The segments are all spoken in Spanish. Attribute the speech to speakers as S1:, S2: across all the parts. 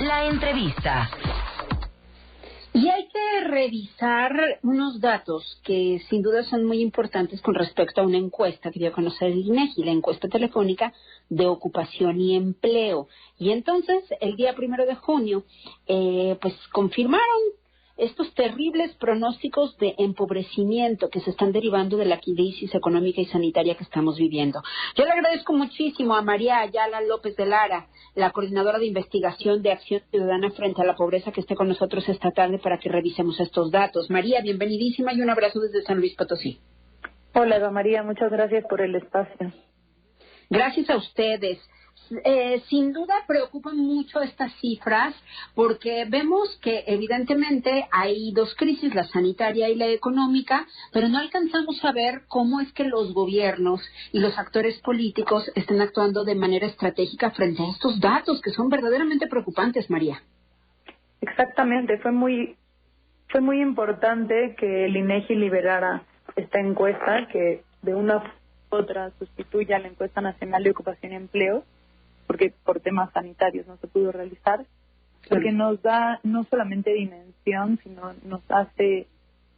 S1: La entrevista.
S2: Y hay que revisar unos datos que sin duda son muy importantes con respecto a una encuesta que dio a conocer el INEGI, la encuesta telefónica de ocupación y empleo. Y entonces, el día 1 de junio, pues confirmaron estos terribles pronósticos de empobrecimiento que se están derivando de la crisis económica y sanitaria que estamos viviendo. Yo le agradezco muchísimo a María Ayala López de Lara, la coordinadora de investigación de Acción Ciudadana frente a la pobreza, que esté con nosotros esta tarde para que revisemos estos datos. María, bienvenidísima y un abrazo desde San Luis Potosí.
S3: Hola, Eva María, muchas gracias por el espacio.
S2: Gracias a ustedes. Sin duda preocupan mucho estas cifras porque vemos que evidentemente hay dos crisis, la sanitaria y la económica, pero no alcanzamos a ver cómo es que los gobiernos y los actores políticos están actuando de manera estratégica frente a estos datos que son verdaderamente preocupantes, María.
S3: Exactamente, fue muy importante que el INEGI liberara esta encuesta que de una u otra sustituye a la encuesta nacional de ocupación y empleo, porque por temas sanitarios no se pudo realizar, porque nos da no solamente dimensión, sino nos hace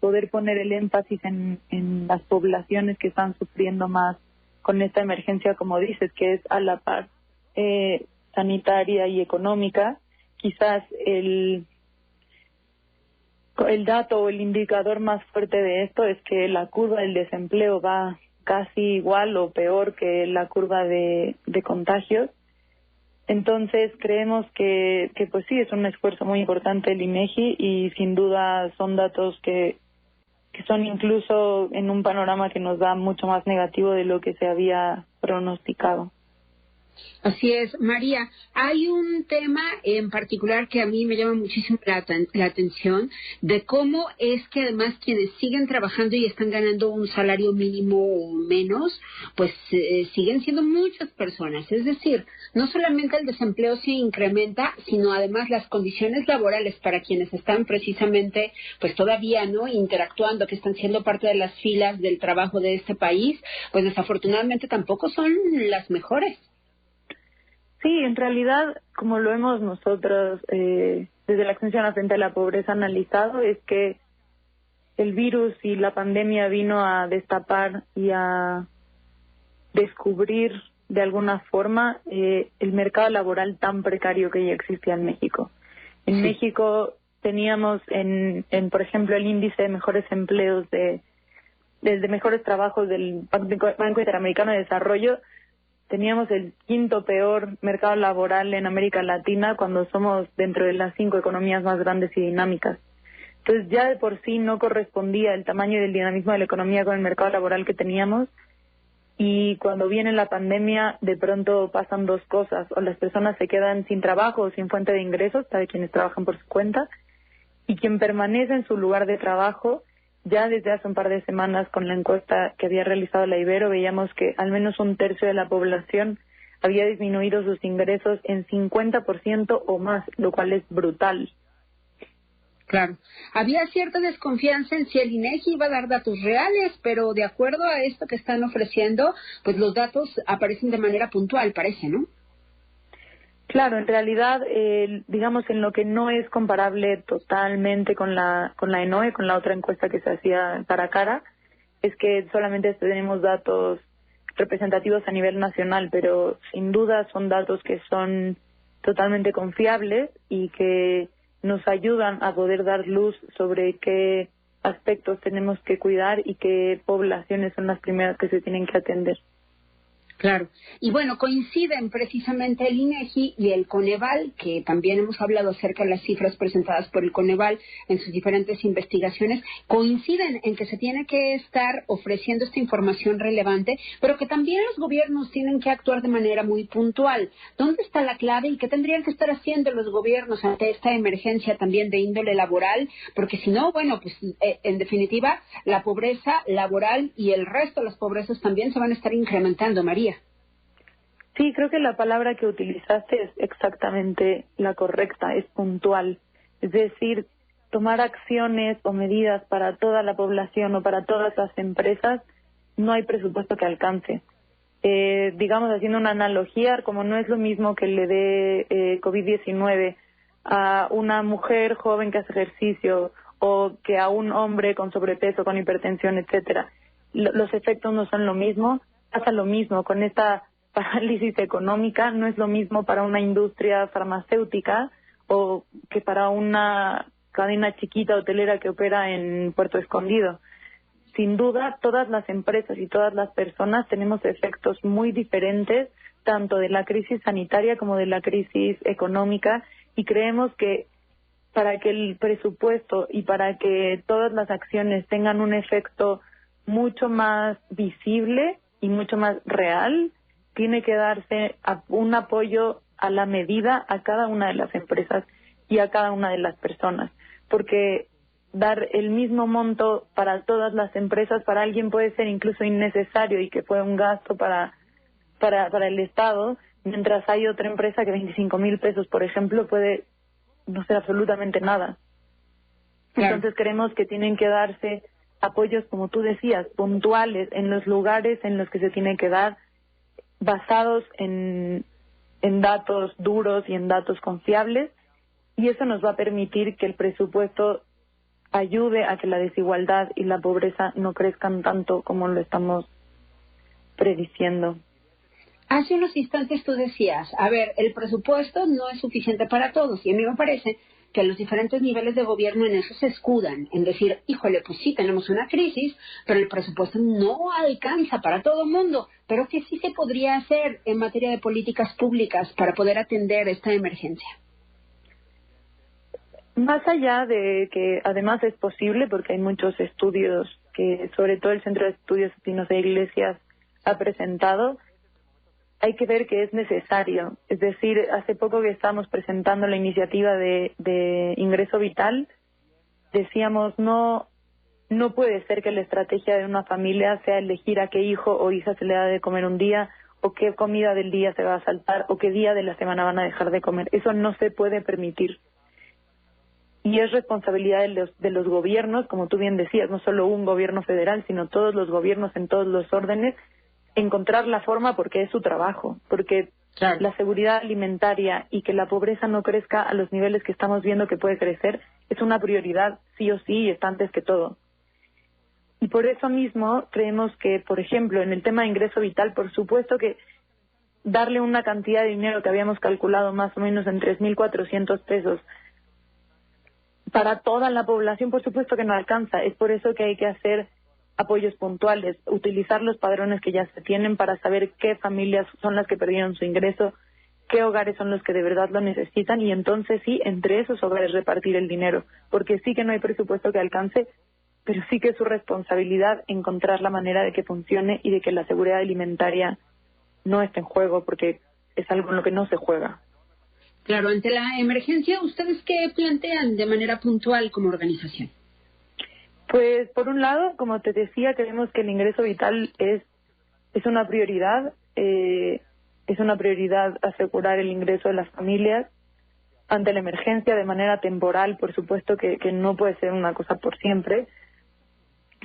S3: poder poner el énfasis en las poblaciones que están sufriendo más con esta emergencia, como dices, que es a la par sanitaria y económica. Quizás el dato o el indicador más fuerte de esto es que la curva del desempleo va casi igual o peor que la curva de contagios. Entonces creemos que pues sí, es un esfuerzo muy importante el INEGI y sin duda son datos que son incluso en un panorama que nos da mucho más negativo de lo que se había pronosticado.
S2: Así es, María. Hay un tema en particular que a mí me llama muchísimo la atención, de cómo es que además quienes siguen trabajando y están ganando un salario mínimo o menos, pues siguen siendo muchas personas. Es decir, no solamente el desempleo se incrementa, sino además las condiciones laborales para quienes están precisamente, pues todavía no interactuando, que están siendo parte de las filas del trabajo de este país, pues desafortunadamente tampoco son las mejores.
S3: Sí, en realidad, como lo hemos nosotros desde la Acción Ciudadana frente a la pobreza analizado, es que el virus y la pandemia vino a destapar y a descubrir de alguna forma el mercado laboral tan precario que ya existía en México. En México teníamos, por ejemplo, el índice de mejores empleos desde mejores trabajos del Banco Interamericano de Desarrollo. Teníamos el quinto peor mercado laboral en América Latina cuando somos dentro de las 5 economías más grandes y dinámicas. Entonces ya de por sí no correspondía el tamaño y el dinamismo de la economía con el mercado laboral que teníamos, y cuando viene la pandemia de pronto pasan dos cosas: o las personas se quedan sin trabajo o sin fuente de ingresos para quienes trabajan por su cuenta, y quien permanece en su lugar de trabajo. Ya desde hace un par de semanas, con la encuesta que había realizado la Ibero, veíamos que al menos un tercio de la población había disminuido sus ingresos en 50% o más, lo cual es brutal.
S2: Claro. Había cierta desconfianza en si el INEGI iba a dar datos reales, pero de acuerdo a esto que están ofreciendo, pues los datos aparecen de manera puntual, parece, ¿no?
S3: Claro, en realidad, digamos, en lo que no es comparable totalmente con la ENOE, con la otra encuesta que se hacía cara a cara, es que solamente tenemos datos representativos a nivel nacional, pero sin duda son datos que son totalmente confiables y que nos ayudan a poder dar luz sobre qué aspectos tenemos que cuidar y qué poblaciones son las primeras que se tienen que atender.
S2: Claro. Y bueno, coinciden precisamente el INEGI y el Coneval, que también hemos hablado acerca de las cifras presentadas por el Coneval en sus diferentes investigaciones, coinciden en que se tiene que estar ofreciendo esta información relevante, pero que también los gobiernos tienen que actuar de manera muy puntual. ¿Dónde está la clave y qué tendrían que estar haciendo los gobiernos ante esta emergencia también de índole laboral? Porque si no, bueno, pues en definitiva, la pobreza laboral y el resto de las pobrezas también se van a estar incrementando, María.
S3: Sí, creo que la palabra que utilizaste es exactamente la correcta, es puntual. Es decir, tomar acciones o medidas para toda la población o para todas las empresas, no hay presupuesto que alcance. Digamos, haciendo una analogía, como no es lo mismo que le dé COVID-19 a una mujer joven que hace ejercicio o que a un hombre con sobrepeso, con hipertensión, etcétera. Los efectos no son lo mismo. Pasa lo mismo con esta parálisis económica, no es lo mismo para una industria farmacéutica o que para una cadena chiquita hotelera que opera en Puerto Escondido. Sin duda, todas las empresas y todas las personas tenemos efectos muy diferentes, tanto de la crisis sanitaria como de la crisis económica, y creemos que para que el presupuesto y para que todas las acciones tengan un efecto mucho más visible y mucho más real, tiene que darse un apoyo a la medida a cada una de las empresas y a cada una de las personas, porque dar el mismo monto para todas las empresas para alguien puede ser incluso innecesario y que fue un gasto para el Estado, mientras hay otra empresa que 25,000 pesos, por ejemplo, puede no ser absolutamente nada. Claro. Entonces creemos que tienen que darse apoyos, como tú decías, puntuales en los lugares en los que se tiene que dar, basados en datos duros y en datos confiables, y eso nos va a permitir que el presupuesto ayude a que la desigualdad y la pobreza no crezcan tanto como lo estamos prediciendo.
S2: Hace unos instantes tú decías, a ver, el presupuesto no es suficiente para todos, y a mí me parece que los diferentes niveles de gobierno en eso se escudan, en decir, híjole, pues sí, tenemos una crisis, pero el presupuesto no alcanza para todo el mundo, pero que sí se podría hacer en materia de políticas públicas para poder atender esta emergencia.
S3: Más allá de que además es posible, porque hay muchos estudios que sobre todo el Centro de Estudios Espinosa Iglesias ha presentado, hay que ver que es necesario. Es decir, hace poco que estábamos presentando la iniciativa de ingreso vital, decíamos no puede ser que la estrategia de una familia sea elegir a qué hijo o hija se le da de comer un día, o qué comida del día se va a saltar, o qué día de la semana van a dejar de comer. Eso no se puede permitir. Y es responsabilidad de los gobiernos, como tú bien decías, no solo un gobierno federal, sino todos los gobiernos en todos los órdenes, encontrar la forma, porque es su trabajo, porque claro, la seguridad alimentaria y que la pobreza no crezca a los niveles que estamos viendo que puede crecer es una prioridad sí o sí y está antes que todo. Y por eso mismo creemos que, por ejemplo, en el tema de ingreso vital, por supuesto que darle una cantidad de dinero que habíamos calculado más o menos en 3,400 pesos para toda la población, por supuesto que no alcanza. Es por eso que hay que hacer apoyos puntuales, utilizar los padrones que ya se tienen para saber qué familias son las que perdieron su ingreso, qué hogares son los que de verdad lo necesitan, y entonces sí, entre esos hogares repartir el dinero, porque sí que no hay presupuesto que alcance, pero sí que es su responsabilidad encontrar la manera de que funcione y de que la seguridad alimentaria no esté en juego, porque es algo en lo que no se juega.
S2: Claro, ante la emergencia, ¿ustedes qué plantean de manera puntual como organización?
S3: Pues, por un lado, como te decía, creemos que el ingreso vital es una prioridad. Es una prioridad asegurar el ingreso de las familias ante la emergencia de manera temporal, por supuesto que no puede ser una cosa por siempre,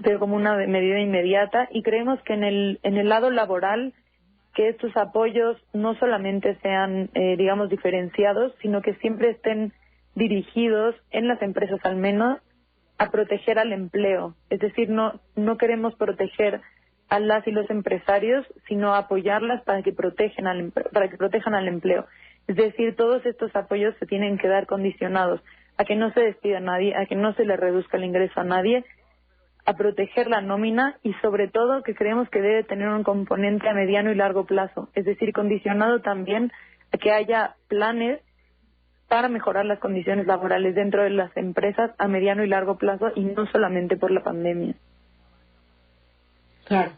S3: pero como una medida inmediata. Y creemos que en el lado laboral, que estos apoyos no solamente sean, digamos, diferenciados, sino que siempre estén dirigidos, en las empresas al menos, a proteger al empleo. Es decir, no queremos proteger a las y los empresarios, sino apoyarlas para que protejan al empleo. Es decir, todos estos apoyos se tienen que dar condicionados a que no se despida a nadie, a que no se le reduzca el ingreso a nadie, a proteger la nómina, y sobre todo que creemos que debe tener un componente a mediano y largo plazo. Es decir, condicionado también a que haya planes para mejorar las condiciones laborales dentro de las empresas a mediano y largo plazo, y no solamente por la pandemia.
S2: Claro.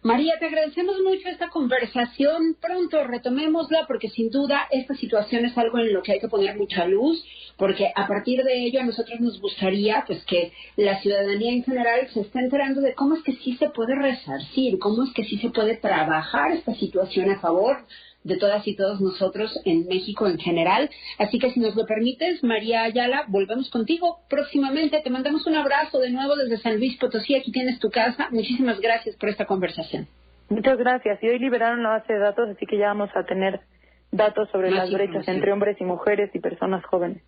S2: María, te agradecemos mucho esta conversación. Pronto retomémosla, porque sin duda esta situación es algo en lo que hay que poner mucha luz, porque a partir de ello a nosotros nos gustaría pues que la ciudadanía en general se esté enterando de cómo es que sí se puede resarcir, cómo es que sí se puede trabajar esta situación a favor de todas y todos nosotros en México en general. Así que si nos lo permites, María Ayala, volvemos contigo próximamente. Te mandamos un abrazo de nuevo desde San Luis Potosí. Aquí tienes tu casa. Muchísimas gracias por esta conversación.
S3: Muchas gracias. Y hoy liberaron la base de datos, así que ya vamos a tener datos sobre las brechas entre hombres y mujeres y personas jóvenes.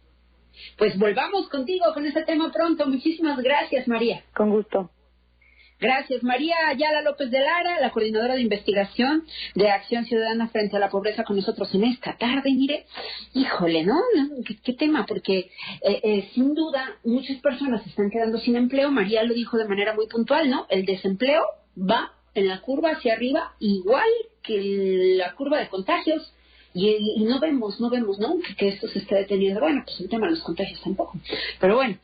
S2: Pues volvamos contigo con este tema pronto. Muchísimas gracias, María.
S3: Con gusto.
S2: Gracias. María Ayala López de Lara, la coordinadora de investigación de Acción Ciudadana frente a la pobreza, con nosotros en esta tarde. Mire, híjole, ¿no? ¿Qué tema? Porque sin duda muchas personas se están quedando sin empleo. María lo dijo de manera muy puntual, ¿no? El desempleo va en la curva hacia arriba, igual que la curva de contagios. Y no vemos, ¿no? Que esto se esté deteniendo. Bueno, pues el tema de los contagios tampoco. Pero bueno.